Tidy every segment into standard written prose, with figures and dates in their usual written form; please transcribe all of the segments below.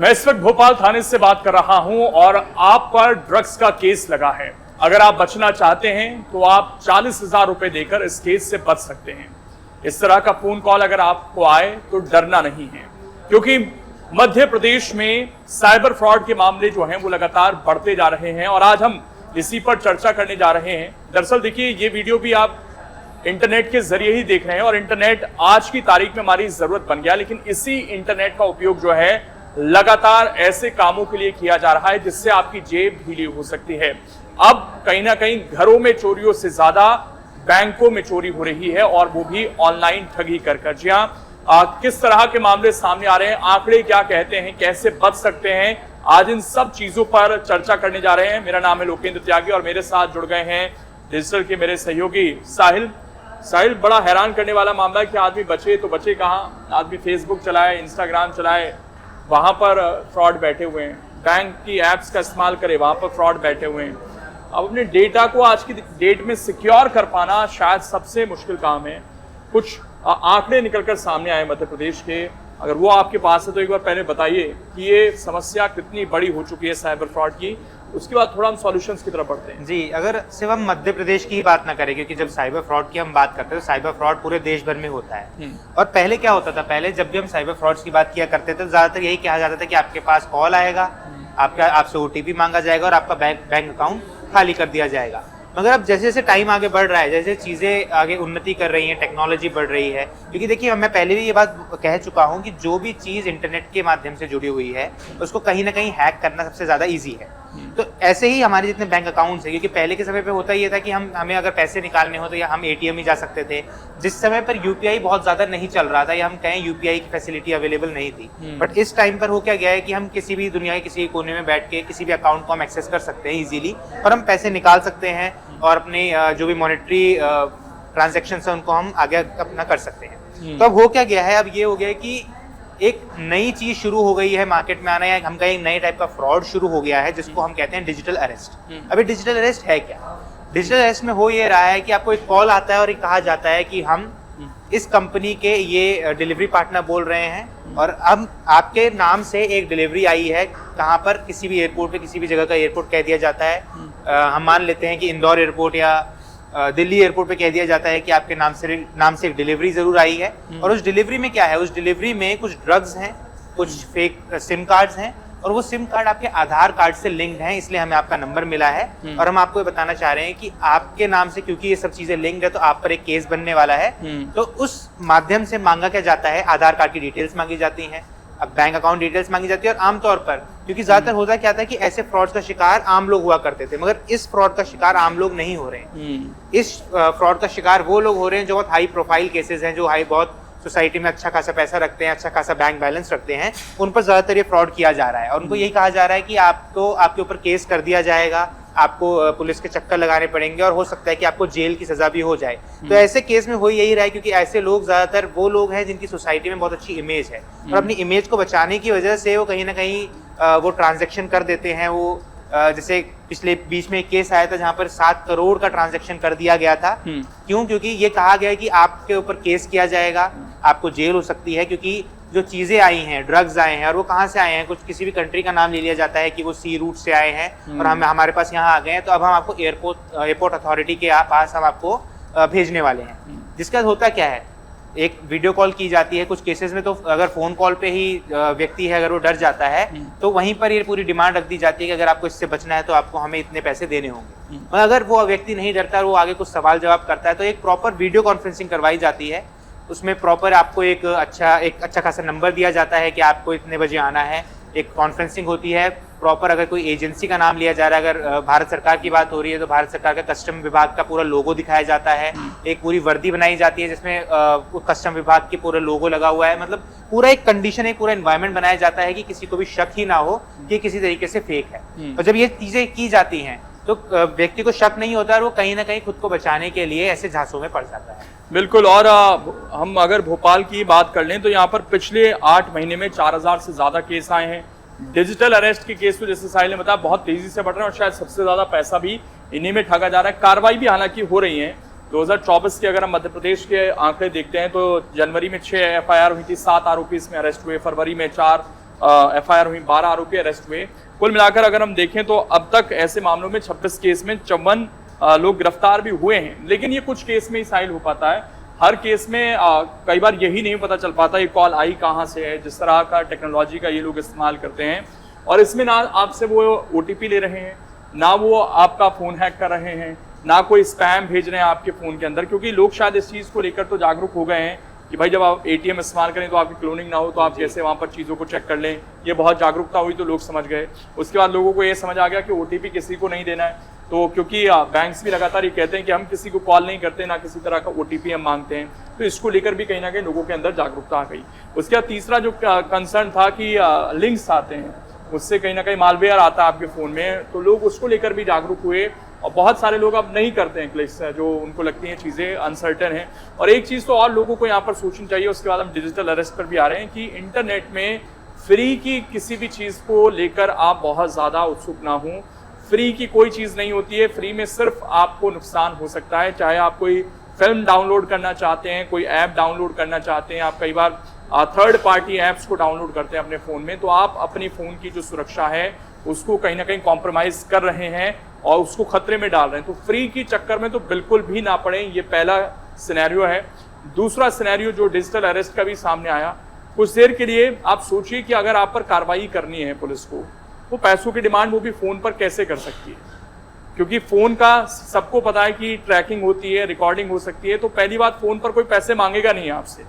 मैं इस वक्त भोपाल थाने से बात कर रहा हूं और आप पर ड्रग्स का केस लगा है। अगर आप बचना चाहते हैं तो आप 40,000 रुपए देकर इस केस से बच सकते हैं। इस तरह का फोन कॉल अगर आपको आए तो डरना नहीं है, क्योंकि मध्य प्रदेश में साइबर फ्रॉड के मामले जो हैं वो लगातार बढ़ते जा रहे हैं और आज हम इसी पर चर्चा करने जा रहे हैं। दरअसल देखिए, ये वीडियो भी आप इंटरनेट के जरिए ही देख रहे हैं और इंटरनेट आज की तारीख में हमारी जरूरत बन गया, लेकिन इसी इंटरनेट का उपयोग जो है लगातार ऐसे कामों के लिए किया जा रहा है जिससे आपकी जेब ढीली हो सकती है। अब कहीं ना कहीं घरों में चोरियों से ज्यादा बैंकों में चोरी हो रही है और वो भी ऑनलाइन ठगी कर। जी हाँ, किस तरह के मामले सामने आ रहे हैं, आंकड़े क्या कहते हैं, कैसे बच सकते हैं, आज इन सब चीजों पर चर्चा करने जा रहे हैं। मेरा नाम है लोकेंद्र त्यागी और मेरे साथ जुड़ गए हैं डिजिटल के मेरे सहयोगी साहिल। बड़ा हैरान करने वाला मामला है कि आदमी बचे तो बचे कहाँ। आदमी फेसबुक चलाए, इंस्टाग्राम चलाए, वहां पर फ्रॉड बैठे हुए हैं। बैंक की एप्स का इस्तेमाल करे, वहां पर फ्रॉड बैठे हुए हैं। अब अपने डेटा को आज की डेट में सिक्योर कर पाना शायद सबसे मुश्किल काम है। कुछ आंकड़े निकलकर सामने आए मध्य प्रदेश के, अगर वो आपके पास है तो एक बार पहले बताइए कि ये समस्या कितनी बड़ी हो चुकी है साइबर फ्रॉड की, उसके बाद थोड़ा हम सॉल्यूशंस की तरफ बढ़ते हैं। जी, अगर सिर्फ हम मध्य प्रदेश की ही बात ना करें, क्योंकि जब साइबर फ्रॉड की हम बात करते हैं तो साइबर फ्रॉड पूरे देश भर में होता है। और पहले क्या होता था, पहले जब भी हम साइबर फ्रॉड्स की बात किया करते थे तो ज्यादातर यही कहा जाता था कि आपके पास कॉल आएगा, आपसे ओटीपी मांगा जाएगा और आपका बैंक अकाउंट खाली कर दिया जाएगा। मगर अब जैसे जैसे टाइम आगे बढ़ रहा है, जैसे चीज़ें आगे उन्नति कर रही हैं, टेक्नोलॉजी बढ़ रही है, क्योंकि देखिए मैं पहले भी ये बात कह चुका हूँ कि जो भी चीज़ इंटरनेट के माध्यम से जुड़ी हुई है उसको कहीं ना कहीं हैक करना सबसे ज़्यादा ईजी है। तो ऐसे ही हमारे जितने बैंक अकाउंट्स हैं, क्योंकि पहले के समय पे होता ये था कि हमें अगर पैसे निकालने हो तो या हम एटीएम ही जा सकते थे, जिस समय पर यूपीआई बहुत ज़्यादा नहीं चल रहा था या हम कहें यूपीआई की फैसिलिटी अवेलेबल नहीं थी। बट इस टाइम पर हो क्या गया है कि हम किसी भी दुनिया के किसी कोने में बैठ के किसी भी अकाउंट को हम एक्सेस कर सकते हैं इजीली, और हम पैसे निकाल सकते हैं और अपने जो भी मॉनेटरी ट्रांजैक्शंस हैं उनको हम आगे अपना कर सकते हैं। तो अब हो क्या गया है, अब ये हो गया है कि एक नई चीज शुरू हो गई है मार्केट में आना, या हम कहें नए टाइप का फ्रॉड शुरू हो गया है जिसको हम कहते हैं डिजिटल अरेस्ट। अभी डिजिटल अरेस्ट है क्या? डिजिटल अरेस्ट में हो ये रहा है कि आपको एक कॉल आता है और कहा जाता है कि हम इस कंपनी के ये डिलीवरी पार्टनर बोल रहे हैं और अब आपके नाम से एक डिलीवरी आई है, कहाँ पर, किसी भी एयरपोर्ट पे, किसी भी जगह का एयरपोर्ट कह दिया जाता है। हम मान लेते हैं कि इंदौर एयरपोर्ट या दिल्ली एयरपोर्ट पे कह दिया जाता है कि आपके नाम से एक डिलीवरी जरूर आई है। और उस डिलीवरी में क्या है, उस डिलीवरी में कुछ ड्रग्स हैं, कुछ फेक सिम कार्ड्स हैं, और वो सिम कार्ड आपके आधार कार्ड से लिंक्ड हैं, इसलिए हमें आपका नंबर मिला है। और हम आपको ये बताना चाह रहे हैं कि आपके नाम से क्योंकि ये सब चीजें लिंक्ड है तो आप पर एक केस बनने वाला है। तो उस माध्यम से मांगा क्या जाता है, आधार कार्ड की डिटेल्स मांगी जाती हैं, अब बैंक अकाउंट डिटेल्स मांगी जाती है। और आमतौर पर, क्योंकि ज्यादातर होता क्या था कि ऐसे फ्रॉड का शिकार आम लोग हुआ करते थे, मगर इस फ्रॉड का शिकार आम लोग नहीं हो रहे हैं। इस फ्रॉड का शिकार वो लोग हो रहे हैं जो बहुत हाई प्रोफाइल केसेस हैं, जो बहुत सोसाइटी में अच्छा खासा पैसा रखते हैं, अच्छा खासा बैंक बैलेंस रखते हैं, उन पर ज्यादातर ये फ्रॉड किया जा रहा है। और उनको यही कहा जा रहा है कि आपको आपके ऊपर केस कर दिया जाएगा, आपको पुलिस के चक्कर लगाने पड़ेंगे और हो सकता है कि आपको जेल की सजा भी हो जाए। तो ऐसे केस में हो यही रहा है, क्योंकि ऐसे लोग ज्यादातर वो लोग हैं जिनकी सोसाइटी में बहुत अच्छी इमेज है और अपनी इमेज को बचाने की वजह से वो कहीं ना कहीं वो ट्रांजैक्शन कर देते हैं। वो जैसे पिछले बीच में एक केस आया था जहां पर 7 करोड़ का ट्रांजैक्शन कर दिया गया था। क्यों? क्योंकि ये कहा गया है कि आपके ऊपर केस किया जाएगा, आपको जेल हो सकती है, क्योंकि जो चीजें आई हैं, ड्रग्स आए हैं, और वो कहाँ से आए हैं, कुछ किसी भी कंट्री का नाम ले लिया जाता है कि वो सी रूट से आए हैं और हमारे पास यहाँ आ गए हैं, तो अब हम आपको एयरपोर्ट अथॉरिटी के पास हम आपको भेजने वाले हैं। जिसका होता क्या है, एक वीडियो कॉल की जाती है कुछ केसेस में, तो अगर फोन कॉल पे ही व्यक्ति है अगर वो डर जाता है तो वहीं पर ये पूरी डिमांड रख दी जाती है कि अगर आपको इससे बचना है तो आपको हमें इतने पैसे देने होंगे। मगर अगर वो व्यक्ति नहीं डरता और वो आगे कुछ सवाल जवाब करता है तो एक प्रॉपर वीडियो कॉन्फ्रेंसिंग करवाई जाती है। उसमें प्रॉपर आपको एक अच्छा खासा नंबर दिया जाता है कि आपको इतने बजे आना है। एक कॉन्फ्रेंसिंग होती है प्रॉपर, अगर कोई एजेंसी का नाम लिया जा रहा है, अगर भारत सरकार की बात हो रही है तो भारत सरकार का कस्टम विभाग का पूरा लोगो दिखाया जाता है। एक पूरी वर्दी बनाई जाती है जिसमें कस्टम विभाग के पूरा लोगो लगा हुआ है। मतलब पूरा एक कंडीशन, एक पूरा एनवायरनमेंट बनाया जाता है कि किसी को भी शक ही ना हो कि किसी तरीके से फेक है। और जब ये चीजें की जाती हैं तो व्यक्ति को शक नहीं होता और वो कहीं ना कहीं खुद को बचाने के लिए ऐसे झांसों में पड़ जाता है। बिल्कुल। और हम अगर भोपाल की बात कर लें तो यहाँ पर पिछले 8 महीने में 4000 से ज्यादा केस आए हैं। डिजिटल अरेस्ट के केस तो जैसे साहिल ने बताया बहुत तेजी से बढ़ रहे हैं और शायद सबसे ज्यादा पैसा भी इन्हीं में ठगा जा रहा है। कार्रवाई भी हालांकि हो रही है। 2024 के अगर हम मध्य प्रदेश के आंकड़े देखते हैं तो जनवरी में 6 FIR हुई थी, 7 आरोपी इसमें अरेस्ट हुए, फरवरी में 4, FIR हुई, 12 आरोपी अरेस्ट हुए। कुल मिलाकर अगर हम देखें तो अब तक ऐसे मामलों में 26 केस में 54 लोग गिरफ्तार भी हुए हैं। लेकिन ये कुछ केस में ही साइल हो पाता है, हर केस में कई बार यही नहीं पता चल पाता ये कॉल आई कहाँ से है। जिस तरह का टेक्नोलॉजी का ये लोग इस्तेमाल करते हैं, और इसमें ना आपसे वो OTP ले रहे हैं, ना वो आपका फ़ोन हैक कर रहे हैं, ना कोई स्पैम भेज रहे हैं आपके फ़ोन के अंदर। क्योंकि लोग शायद इस चीज़ को लेकर तो जागरूक हो गए हैं कि भाई जब आप ATM इस्तेमाल करें तो आपकी क्लोनिंग ना हो, तो आप कैसे वहाँ पर चीज़ों को चेक कर लें। ये बहुत जागरूकता हुई तो लोग समझ गए। उसके बाद लोगों को ये समझ आ गया कि OTP किसी को नहीं देना है। तो क्योंकि बैंक्स भी लगातार ये कहते हैं कि हम किसी को कॉल नहीं करते, ना किसी तरह का OTP हम मांगते हैं, तो इसको लेकर भी कहीं ना कहीं लोगों के अंदर जागरूकता आ गई। उसके बाद तीसरा जो कंसर्न था कि लिंक्स आते हैं, उससे कहीं ना कहीं मालवेयर आता है आपके फ़ोन में, तो लोग उसको लेकर भी जागरूक हुए। और बहुत सारे लोग अब नहीं करते हैं क्लिक्स, जो उनको लगती हैं चीज़ें अनसर्टन हैं। और एक चीज़ तो और लोगों को यहाँ पर सोचनी चाहिए, उसके बाद हम डिजिटल अरेस्ट पर भी आ रहे हैं, कि इंटरनेट में फ्री की किसी भी चीज़ को लेकर आप बहुत ज़्यादा उत्सुक ना हों। फ्री की कोई चीज़ नहीं होती है, फ्री में सिर्फ आपको नुकसान हो सकता है। चाहे आप कोई फिल्म डाउनलोड करना चाहते हैं, कोई ऐप डाउनलोड करना चाहते हैं, आप कई बार थर्ड पार्टी ऐप्स को डाउनलोड करते हैं अपने फ़ोन में, तो आप अपनी फ़ोन की जो सुरक्षा है उसको कहीं ना कहीं कॉम्प्रोमाइज़ कर रहे हैं और उसको खतरे में डाल रहे हैं। तो फ्री की चक्कर में तो बिल्कुल भी ना पड़े, ये पहला सिनेरियो है। दूसरा सिनेरियो जो डिजिटल अरेस्ट का भी सामने आया, कुछ देर के लिए आप सोचिए कि अगर आप पर कार्रवाई करनी है पुलिस को, तो पैसों की डिमांड वो भी फ़ोन पर कैसे कर सकती है, क्योंकि फ़ोन का सबको पता है कि ट्रैकिंग होती है, रिकॉर्डिंग हो सकती है। तो पहली बात, फ़ोन पर कोई पैसे मांगेगा नहीं आपसे,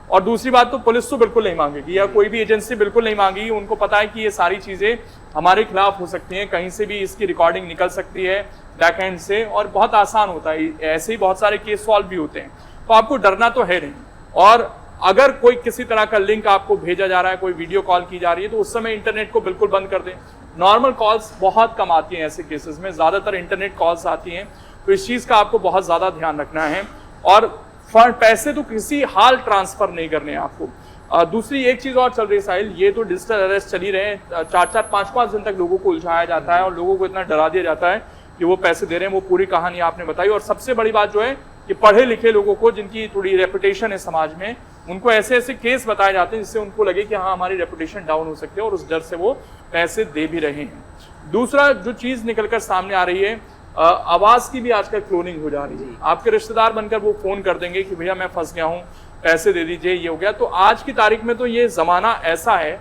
और दूसरी बात तो पुलिस तो बिल्कुल नहीं मांगेगी, या कोई भी एजेंसी बिल्कुल नहीं मांगेगी। उनको पता है कि ये सारी चीज़ें हमारे खिलाफ हो सकती हैं, कहीं से भी इसकी रिकॉर्डिंग निकल सकती है बैक एंड से, और बहुत आसान होता है। ऐसे ही बहुत सारे केस सॉल्व भी होते हैं, तो आपको डरना तो है नहीं। और अगर कोई किसी तरह का लिंक आपको भेजा जा रहा है, कोई वीडियो कॉल की जा रही है, तो उस समय इंटरनेट को बिल्कुल बंद कर दें। नॉर्मल कॉल्स बहुत कम आती हैं ऐसे केसेस में, ज़्यादातर इंटरनेट कॉल्स आती हैं, तो इस चीज़ का आपको बहुत ज़्यादा ध्यान रखना है। और पैसे तो किसी हाल ट्रांसफ़र नहीं करने हैं आपको। दूसरी एक चीज़ और चल रही है साहिल, ये तो डिजिटल अरेस्ट चल ही रहे हैं, 4-4, 5-5 दिन तक लोगों को उलझाया जाता है और लोगों को इतना डरा दिया जाता है कि वो पैसे दे रहे हैं। वो पूरी कहानी आपने बताई। और सबसे बड़ी बात जो है कि पढ़े लिखे लोगों को, जिनकी थोड़ी रेपुटेशन है समाज में, उनको ऐसे ऐसे केस बताए जाते हैं जिससे उनको लगे कि हाँ हमारी रेपुटेशन डाउन हो सकती है, और उस डर से वो पैसे दे भी रहे हैं। दूसरा जो चीज़ निकलकर सामने आ रही है, आवाज़ की भी आजकल क्लोनिंग हो जा रही है। आपके रिश्तेदार बनकर वो फ़ोन कर देंगे कि भैया मैं फंस गया हूँ, पैसे दे दीजिए, ये हो गया। तो आज की तारीख में तो ये ज़माना ऐसा है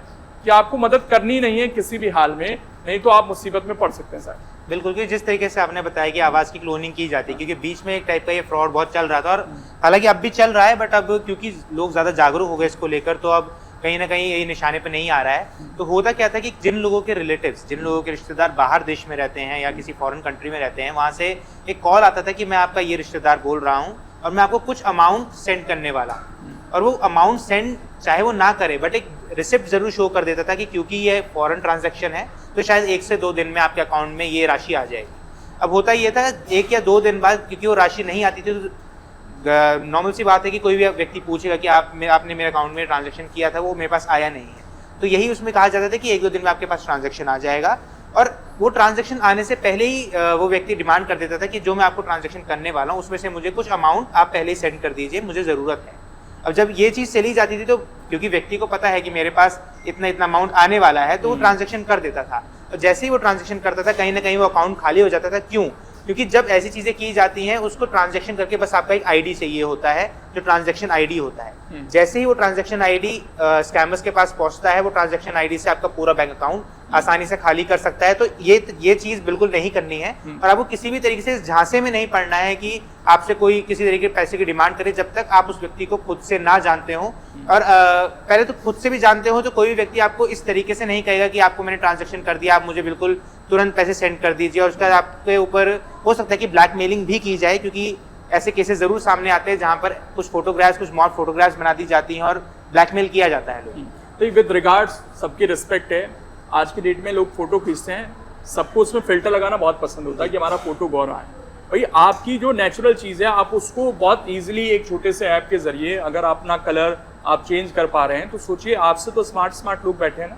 कि आपको मदद करनी नहीं है किसी भी हाल में, नहीं तो आप मुसीबत में पड़ सकते हैं सर। बिल्कुल, कि जिस तरीके से आपने बताया कि आवाज़ की क्लोनिंग की जाती है, क्योंकि बीच में एक टाइप का ये फ्रॉड बहुत चल रहा था, और हालांकि अब भी चल रहा है, बट अब क्योंकि लोग ज़्यादा जागरूक हो गए इसको लेकर, तो अब कहीं ना कहीं यही निशाने पे नहीं आ रहा है। तो होता क्या था कि जिन लोगों के रिलेटिव्स, जिन लोगों के रिश्तेदार बाहर देश में रहते हैं या किसी फॉरेन कंट्री में रहते हैं, वहाँ से एक कॉल आता था कि मैं आपका ये रिश्तेदार बोल रहा हूँ और मैं आपको कुछ अमाउंट सेंड करने वाला। और वो अमाउंट सेंड चाहे वो ना करे, बट एक रिसिप्ट जरूर शो कर देता था कि क्योंकि ये फॉरेन ट्रांजैक्शन है तो शायद 1 से 2 दिन में आपके अकाउंट में ये राशि आ जाएगी। अब होता ये था 1 या 2 दिन बाद, क्योंकि वो राशि नहीं आती थी, तो नॉर्मल सी बात है कि कोई भी व्यक्ति पूछेगा कि आपने मेरे अकाउंट में ट्रांजैक्शन किया था, वो मेरे पास आया नहीं है। तो यही उसमें कहा जाता था कि 1-2 दिन में आपके पास ट्रांजैक्शन आ जाएगा, और वो ट्रांजैक्शन आने से पहले ही वो व्यक्ति डिमांड कर देता था कि जो मैं आपको ट्रांजैक्शन करने वाला हूँ उसमें से मुझे कुछ अमाउंट आप पहले ही सेंड कर दीजिए, मुझे ज़रूरत है। अब जब ये चीज़ चली जाती थी, तो क्योंकि व्यक्ति को पता है कि मेरे पास इतना अमाउंट आने वाला है, तो वो ट्रांजैक्शन कर देता था। और जैसे ही वो ट्रांजैक्शन करता था, कहीं ना कहीं वो अकाउंट खाली हो जाता था। क्यों? क्योंकि जब ऐसी चीज़ें की जाती हैं, उसको ट्रांजैक्शन करके बस आपका एक आईडी चाहिए होता है, जो ट्रांजैक्शन आईडी होता है। जैसे ही वो ट्रांजैक्शन आईडी स्कैमर्स के पास पहुंचता है, वो ट्रांजैक्शन आईडी से आपका पूरा बैंक अकाउंट आसानी से खाली कर सकता है। तो ये चीज़ बिल्कुल नहीं करनी है, और आपको किसी भी तरीके से झांसे में नहीं पड़ना है कि आपसे कोई किसी तरीके के पैसे की डिमांड करे, जब तक आप उस व्यक्ति को खुद से ना जानते हो। और पहले तो खुद से भी जानते हो, तो कोई भी व्यक्ति आपको इस तरीके से नहीं कहेगा कि आपको मैंने ट्रांजैक्शन कर दिया, आप मुझे बिल्कुल तुरंत पैसे सेंड कर दीजिए। और उसके बाद आपके ऊपर हो सकता है कि ब्लैकमेलिंग भी की जाए, क्योंकि ऐसे केसेस जरूर सामने आते हैं जहाँ पर कुछ फोटोग्राफ्स, कुछ मॉड फोटोग्राफ्स बना दी जाती हैं और ब्लैकमेल किया जाता है लोग। तो विद रिगार्ड्स सबकी रिस्पेक्ट है, आज की डेट में लोग फोटो खींचते हैं, सबको उसमें फिल्टर लगाना बहुत पसंद होता है कि हमारा फोटो गौर आए। भाई आपकी जो नेचुरल चीज़ है, आप उसको बहुत ईजिली एक छोटे से ऐप के जरिए अगर अपना कलर आप चेंज कर पा रहे हैं, तो सोचिए आपसे तो स्मार्ट लोग बैठे हैं ना,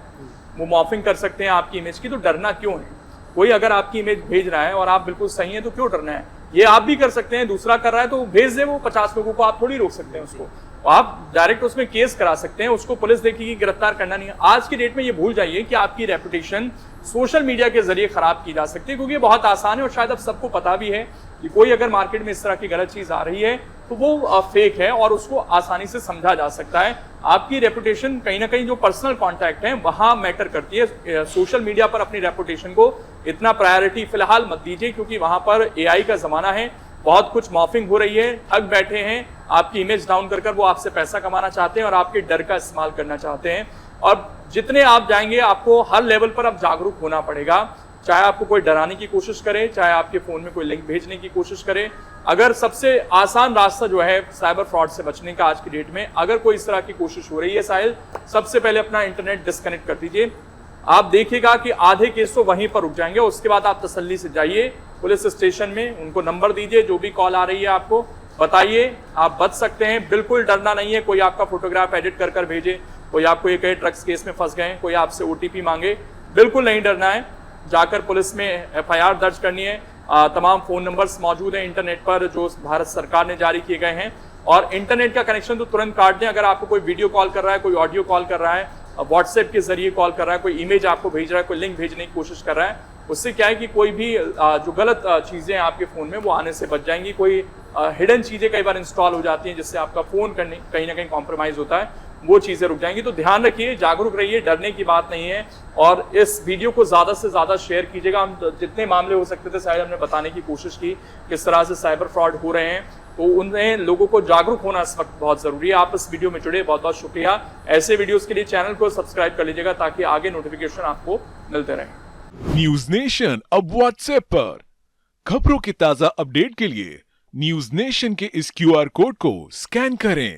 वो मॉर्फिंग कर सकते हैं आपकी इमेज की। तो डरना क्यों है? कोई अगर आपकी इमेज भेज रहा है और आप बिल्कुल सही है, तो क्यों डरना है? ये आप भी कर सकते हैं, दूसरा कर रहा है तो भेज दे वो 50 लोगों को, आप थोड़ी रोक सकते हैं उसको। आप डायरेक्ट उसमें केस करा सकते हैं, उसको पुलिस देखेगी, गिरफ्तार करना नहीं है। आज की डेट में ये भूल जाइए कि आपकी रेपुटेशन सोशल मीडिया के जरिए खराब की जा सकती है, क्योंकि ये बहुत आसान है और शायद अब सबको पता भी है कि कोई अगर मार्केट में इस तरह की गलत चीज आ रही है तो वो फेक है और उसको आसानी से समझा जा सकता है। आपकी रेपुटेशन कहीं ना कहीं जो पर्सनल कॉन्टैक्ट है वहां मैटर करती है। सोशल मीडिया पर अपनी रेपुटेशन को इतना प्रायोरिटी फिलहाल मत दीजिए, क्योंकि वहां पर एआई का जमाना है, बहुत कुछ मॉर्फिंग हो रही है, ठग बैठे हैं, आपकी इमेज डाउन कर कर वो आपसे पैसा कमाना चाहते हैं और आपके डर का इस्तेमाल करना चाहते हैं। और जितने आप जाएंगे आपको हर लेवल पर अब जागरूक होना पड़ेगा, चाहे आपको कोई डराने की कोशिश करे, चाहे आपके फोन में कोई लिंक भेजने की कोशिश करे। अगर सबसे आसान रास्ता जो है साइबर फ्रॉड से बचने का आज की डेट में, अगर कोई इस तरह की कोशिश हो रही है साहिल, सबसे पहले अपना इंटरनेट डिस्कनेक्ट कर दीजिए। आप देखिएगा कि आधे केस तो वहीं पर रुक जाएंगे। उसके बाद आप तसल्ली से जाइए पुलिस स्टेशन में, उनको नंबर दीजिए, जो भी कॉल आ रही है आपको बताइए, आप बच सकते हैं। बिल्कुल डरना नहीं है, कोई आपका फोटोग्राफ एडिट कर कर भेजे, कोई आपको ये कहे ड्रग्स केस में फंस गए, कोई आपसे ओटीपी मांगे, बिल्कुल नहीं डरना है। जाकर पुलिस में एफआईआर दर्ज करनी है। तमाम फोन नंबर्स मौजूद हैं इंटरनेट पर जो भारत सरकार ने जारी किए गए हैं, और इंटरनेट का कनेक्शन तो तुरंत काट दें। अगर आपको कोई वीडियो कॉल कर रहा है, कोई ऑडियो कॉल कर रहा है, व्हाट्सएप के जरिए कॉल कर रहा है, कोई इमेज आपको भेज रहा है, कोई लिंक भेजने की कोशिश कर रहा है, उससे क्या है कि कोई भी जो गलत चीज़ें आपके फ़ोन में वो आने से बच जाएंगी। कोई हिडन चीज़ें कई बार इंस्टॉल हो जाती हैं जिससे आपका फ़ोन कहीं ना कहीं कॉम्प्रोमाइज़ होता है, वो चीज़ें रुक जाएंगी। तो ध्यान रखिए, जागरूक रहिए, डरने की बात नहीं है। और इस वीडियो को ज़्यादा से ज़्यादा शेयर कीजिएगा। हम जितने मामले हो सकते थे शायद हमने बताने की कोशिश की किस तरह से साइबर फ्रॉड हो रहे हैं, तो उनमें लोगों को जागरूक होना इस वक्त बहुत ज़रूरी है। आप इस वीडियो में जुड़े, बहुत बहुत शुक्रिया। ऐसे वीडियोज़ के लिए चैनल को सब्सक्राइब कर लीजिएगा ताकि आगे नोटिफिकेशन आपको मिलते रहें। न्यूज नेशन अब व्हाट्सएप पर खबरों के ताजा अपडेट के लिए न्यूज नेशन के इस क्यूआर कोड को स्कैन करें।